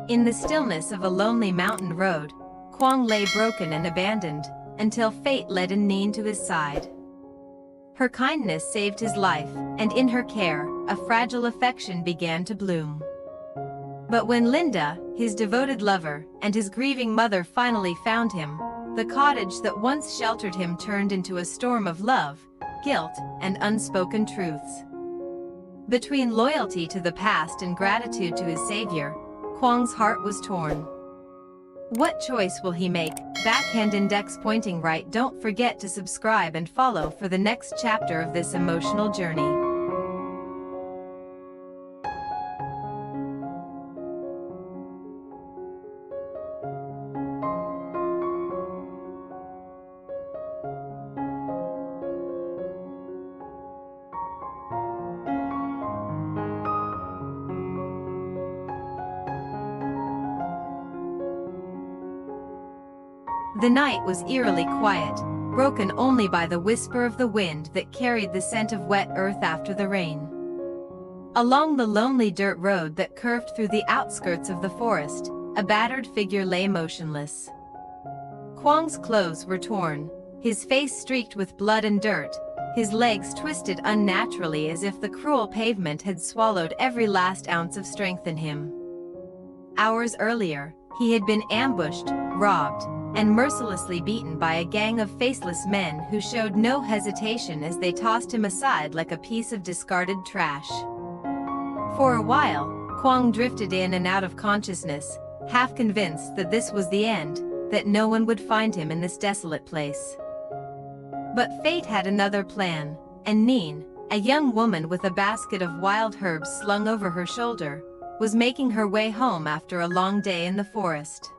In the stillness of a lonely mountain road, Quang lay broken and abandoned, until fate led Nin to his side. Her kindness saved his life, and in her care, a fragile affection began to bloom. But when Linda, his devoted lover, and his grieving mother finally found him, the cottage that once sheltered him turned into a storm of love, guilt, and unspoken truths. Between loyalty to the past and gratitude to his savior, Quang's heart was torn. What choice will he make? Backhand index pointing right. Don't forget to subscribe and follow for the next chapter of this emotional journey. The night was eerily quiet, broken only by the whisper of the wind that carried the scent of wet earth after the rain. Along the lonely dirt road that curved through the outskirts of the forest, a battered figure lay motionless. Quang's clothes were torn, his face streaked with blood and dirt, his legs twisted unnaturally as if the cruel pavement had swallowed every last ounce of strength in him. Hours earlier, he had been ambushed, robbed, and mercilessly beaten by a gang of faceless men who showed no hesitation as they tossed him aside like a piece of discarded trash. For a while, Quang drifted in and out of consciousness, half convinced that this was the end, that no one would find him in this desolate place. But fate had another plan, and Nin, a young woman with a basket of wild herbs slung over her shoulder, was making her way home after a long day in the forest.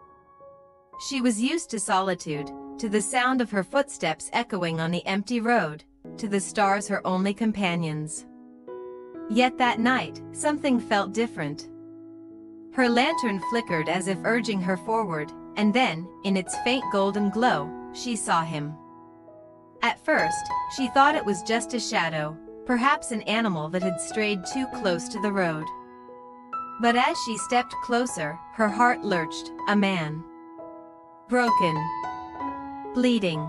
She was used to solitude, to the sound of her footsteps echoing on the empty road, to the stars her only companions. Yet that night, something felt different. Her lantern flickered as if urging her forward, and then, in its faint golden glow, she saw him. At first, she thought it was just a shadow, perhaps an animal that had strayed too close to the road. But as she stepped closer, her heart lurched. A man. Broken. Bleeding.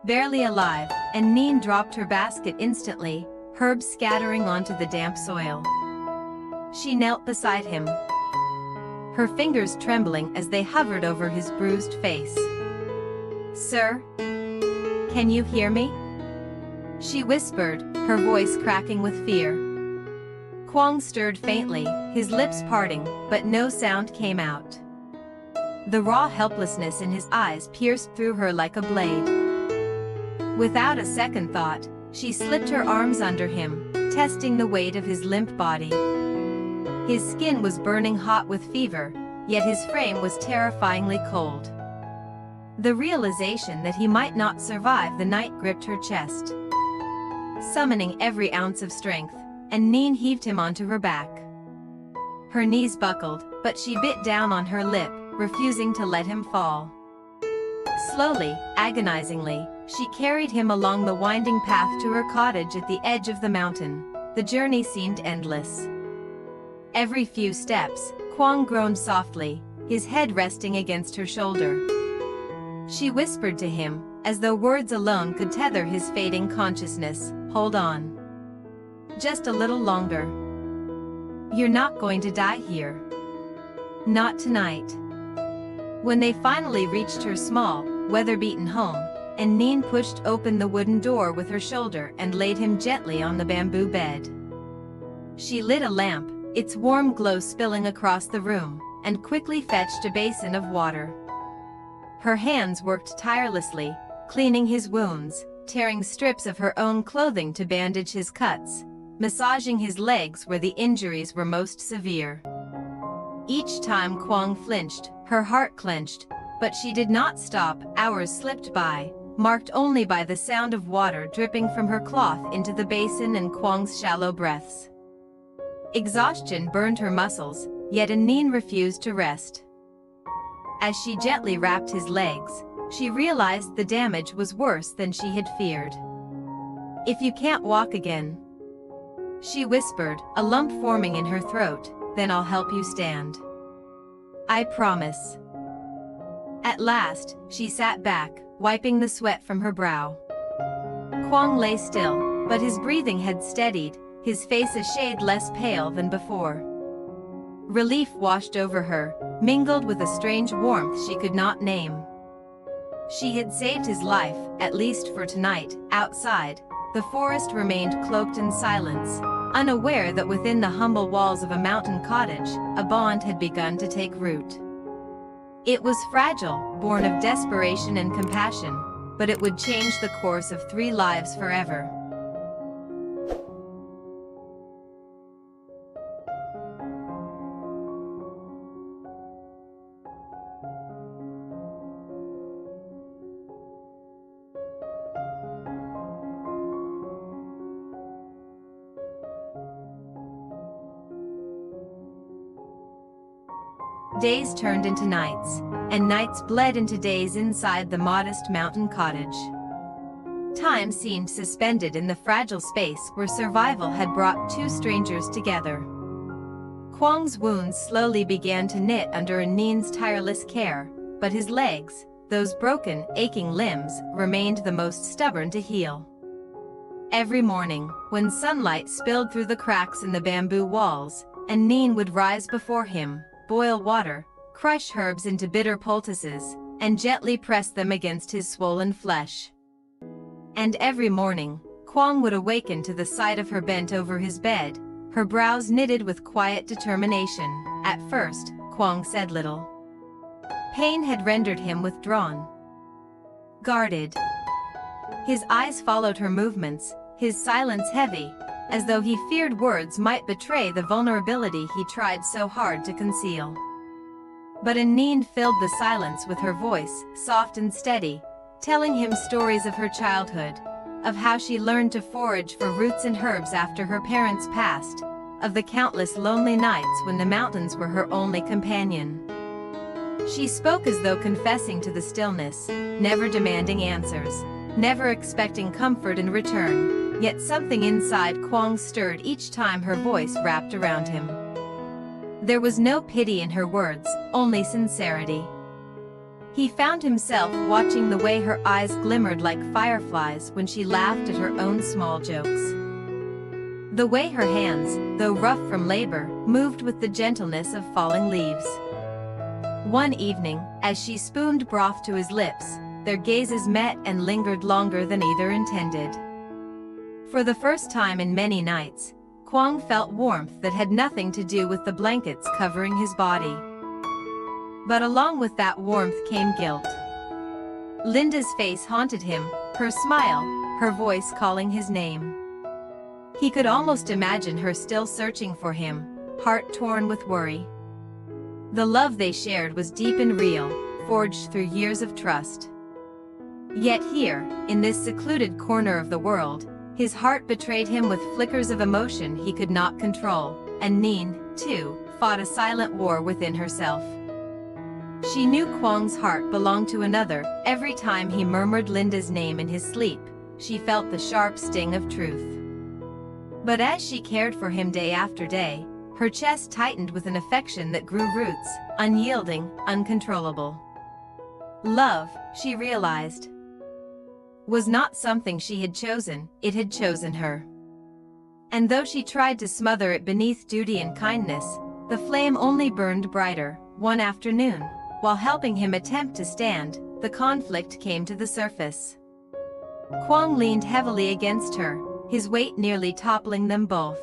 Barely alive, and Nin dropped her basket instantly, herbs scattering onto the damp soil. She knelt beside him, her fingers trembling as they hovered over his bruised face. "Sir? Can you hear me?" she whispered, her voice cracking with fear. Quang stirred faintly, his lips parting, but no sound came out. The raw helplessness in his eyes pierced through her like a blade. Without a second thought, she slipped her arms under him, testing the weight of his limp body. His skin was burning hot with fever, yet his frame was terrifyingly cold. The realization that he might not survive the night gripped her chest. Summoning every ounce of strength, and Nin heaved him onto her back. Her knees buckled, but she bit down on her lip, refusing to let him fall. Slowly, agonizingly, she carried him along the winding path to her cottage at the edge of the mountain. The journey seemed endless. Every few steps, Quang groaned softly, his head resting against her shoulder. She whispered to him, as though words alone could tether his fading consciousness, "Hold on. Just a little longer. You're not going to die here. Not tonight." When they finally reached her small, weather-beaten home, and Nin pushed open the wooden door with her shoulder and laid him gently on the bamboo bed. She lit a lamp, its warm glow spilling across the room, and quickly fetched a basin of water. Her hands worked tirelessly, cleaning his wounds, tearing strips of her own clothing to bandage his cuts, massaging his legs where the injuries were most severe. Each time Quang flinched, her heart clenched, but she did not stop. Hours slipped by, marked only by the sound of water dripping from her cloth into the basin and Quang's shallow breaths. Exhaustion burned her muscles, yet Nin refused to rest. As she gently wrapped his legs, she realized the damage was worse than she had feared. "If you can't walk again," she whispered, a lump forming in her throat, "then I'll help you stand." I promise." At last, she sat back, wiping the sweat from her brow. Quang lay still, but his breathing had steadied, his face a shade less pale than before. Relief washed over her, mingled with a strange warmth she could not name. She had saved his life, at least for tonight. Outside, the forest remained cloaked in silence, unaware that within the humble walls of a mountain cottage, a bond had begun to take root. It was fragile, born of desperation and compassion, but it would change the course of 3 lives forever. Days turned into nights, and nights bled into days inside the modest mountain cottage. Time seemed suspended in the fragile space where survival had brought 2 strangers together. Quang's wounds slowly began to knit under Nin's tireless care, but his legs, those broken, aching limbs, remained the most stubborn to heal. Every morning, when sunlight spilled through the cracks in the bamboo walls, and Nin would rise before him, boil water, crush herbs into bitter poultices, and gently press them against his swollen flesh. And every morning, Quang would awaken to the sight of her bent over his bed, her brows knitted with quiet determination. At first, Quang said little. Pain had rendered him withdrawn, guarded. His eyes followed her movements, his silence heavy, as though he feared words might betray the vulnerability he tried so hard to conceal. But Nin filled the silence with her voice, soft and steady, telling him stories of her childhood, of how she learned to forage for roots and herbs after her parents passed, of the countless lonely nights when the mountains were her only companion. She spoke as though confessing to the stillness, never demanding answers, never expecting comfort in return. Yet something inside Quang stirred each time her voice wrapped around him. There was no pity in her words, only sincerity. He found himself watching the way her eyes glimmered like fireflies when she laughed at her own small jokes. The way her hands, though rough from labor, moved with the gentleness of falling leaves. One evening, as she spooned broth to his lips, their gazes met and lingered longer than either intended. For the first time in many nights, Quang felt warmth that had nothing to do with the blankets covering his body. But along with that warmth came guilt. Linda's face haunted him, her smile, her voice calling his name. He could almost imagine her still searching for him, heart torn with worry. The love they shared was deep and real, forged through years of trust. Yet here, in this secluded corner of the world, his heart betrayed him with flickers of emotion he could not control, and Nin, too, fought a silent war within herself. She knew Quang's heart belonged to another. Every time he murmured Linda's name in his sleep, she felt the sharp sting of truth. But as she cared for him day after day, her chest tightened with an affection that grew roots, unyielding, uncontrollable. Love, she realized, was not something she had chosen, it had chosen her. And though she tried to smother it beneath duty and kindness, the flame only burned brighter. One afternoon, while helping him attempt to stand, the conflict came to the surface. Quang leaned heavily against her, his weight nearly toppling them both.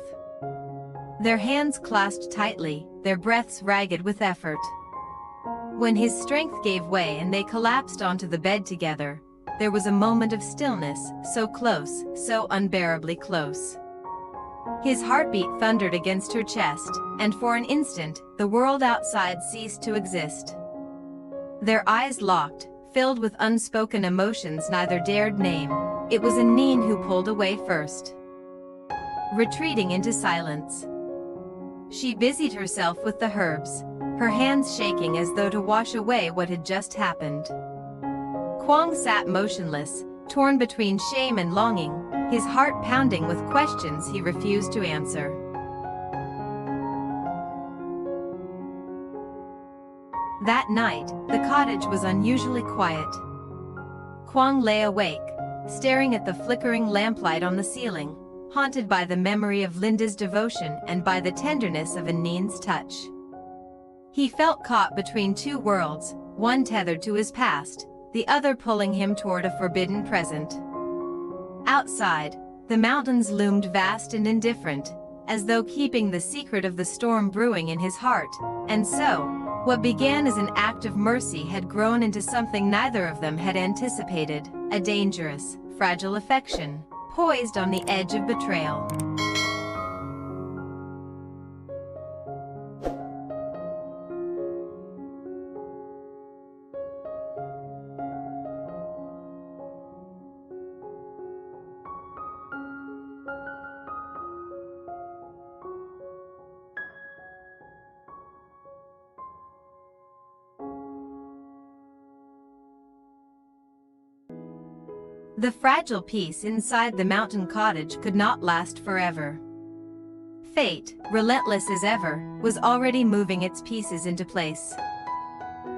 Their hands clasped tightly, their breaths ragged with effort. When his strength gave way and they collapsed onto the bed together, there was a moment of stillness, so close, so unbearably close. His heartbeat thundered against her chest, and for an instant, the world outside ceased to exist. Their eyes locked, filled with unspoken emotions neither dared name. It was Nin who pulled away first, retreating into silence. She busied herself with the herbs, her hands shaking as though to wash away what had just happened. Quang sat motionless, torn between shame and longing, his heart pounding with questions he refused to answer. That night, the cottage was unusually quiet. Quang lay awake, staring at the flickering lamplight on the ceiling, haunted by the memory of Linda's devotion and by the tenderness of Egan's touch. He felt caught between two worlds, one tethered to his past, the other pulling him toward a forbidden present. Outside, the mountains loomed vast and indifferent, as though keeping the secret of the storm brewing in his heart, and so, what began as an act of mercy had grown into something neither of them had anticipated, a dangerous, fragile affection, poised on the edge of betrayal. The fragile peace inside the mountain cottage could not last forever. Fate, relentless as ever, was already moving its pieces into place.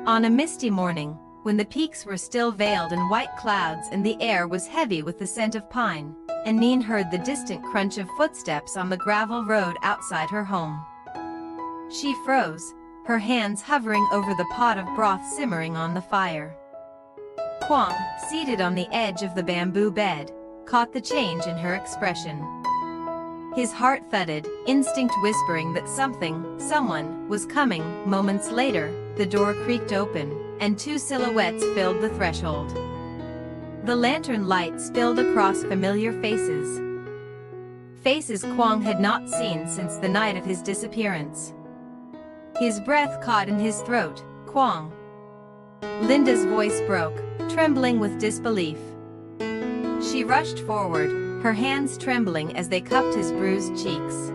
On a misty morning, when the peaks were still veiled in white clouds and the air was heavy with the scent of pine, Egan heard the distant crunch of footsteps on the gravel road outside her home. She froze, her hands hovering over the pot of broth simmering on the fire. Quang, seated on the edge of the bamboo bed, caught the change in her expression. His heart thudded, instinct whispering that someone, was coming. Moments later, the door creaked open, and two silhouettes filled the threshold. The lantern light spilled across familiar faces. Faces Quang had not seen since the night of his disappearance. His breath caught in his throat. "Quang." Linda's voice broke, trembling with disbelief. She rushed forward, her hands trembling as they cupped his bruised cheeks.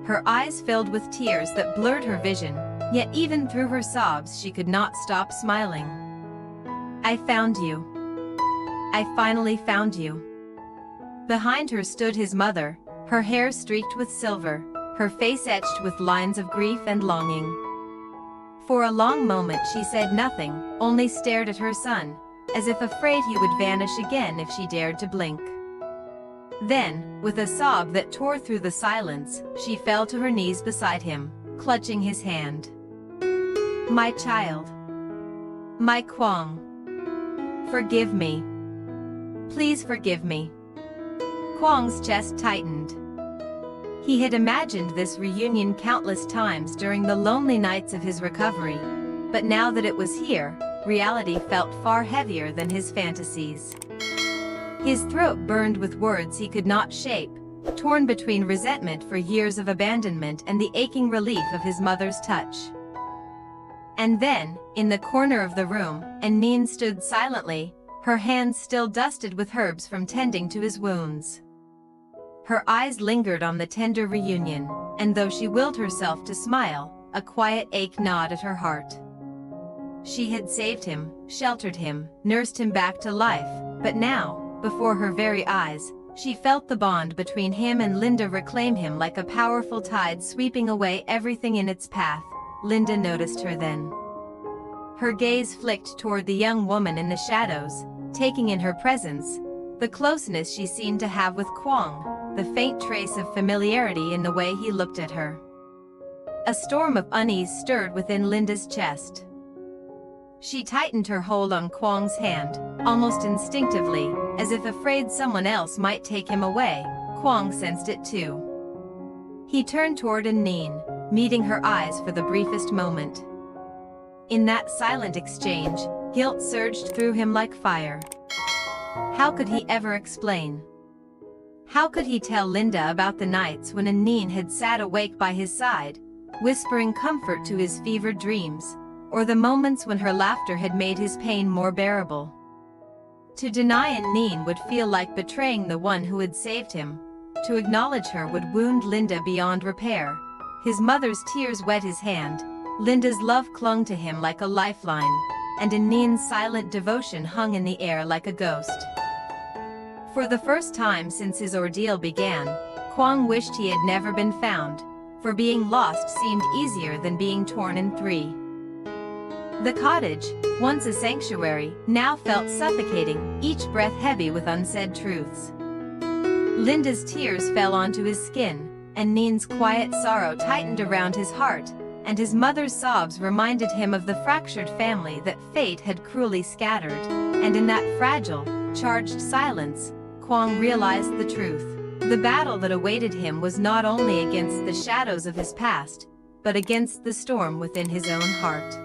Her eyes filled with tears that blurred her vision, yet even through her sobs she could not stop smiling. "I found you. I finally found you." Behind her stood his mother, her hair streaked with silver, her face etched with lines of grief and longing. For a long moment she said nothing, only stared at her son, as if afraid he would vanish again if she dared to blink. Then, with a sob that tore through the silence, she fell to her knees beside him, clutching his hand. "My child. My Quang. Forgive me. Please forgive me." Quang's chest tightened. He had imagined this reunion countless times during the lonely nights of his recovery, but now that it was here, reality felt far heavier than his fantasies. His throat burned with words he could not shape, torn between resentment for years of abandonment and the aching relief of his mother's touch. And then, in the corner of the room, Egan stood silently, her hands still dusted with herbs from tending to his wounds. Her eyes lingered on the tender reunion, and though she willed herself to smile, a quiet ache gnawed at her heart. She had saved him, sheltered him, nursed him back to life, but now, before her very eyes, she felt the bond between him and Linda reclaim him like a powerful tide sweeping away everything in its path. Linda noticed her then. Her gaze flicked toward the young woman in the shadows, taking in her presence the closeness she seemed to have with Quang, the faint trace of familiarity in the way he looked at her. A storm of unease stirred within Linda's chest. She tightened her hold on Quang's hand, almost instinctively, as if afraid someone else might take him away. Quang sensed it too. He turned toward Egan, meeting her eyes for the briefest moment. In that silent exchange, guilt surged through him like fire. How could he ever explain? How could he tell Linda about the nights when Egan had sat awake by his side, whispering comfort to his fevered dreams, or the moments when her laughter had made his pain more bearable? To deny Egan would feel like betraying the one who had saved him. To acknowledge her would wound Linda beyond repair. His mother's tears wet his hand. Linda's love clung to him like a lifeline, and Egan's silent devotion hung in the air like a ghost. For the first time since his ordeal began, Quang wished he had never been found, for being lost seemed easier than being torn in three. The cottage, once a sanctuary, now felt suffocating, each breath heavy with unsaid truths. Linda's tears fell onto his skin, and Neen's quiet sorrow tightened around his heart, and his mother's sobs reminded him of the fractured family that fate had cruelly scattered, and in that fragile, charged silence, Quang realized the truth. The battle that awaited him was not only against the shadows of his past, but against the storm within his own heart.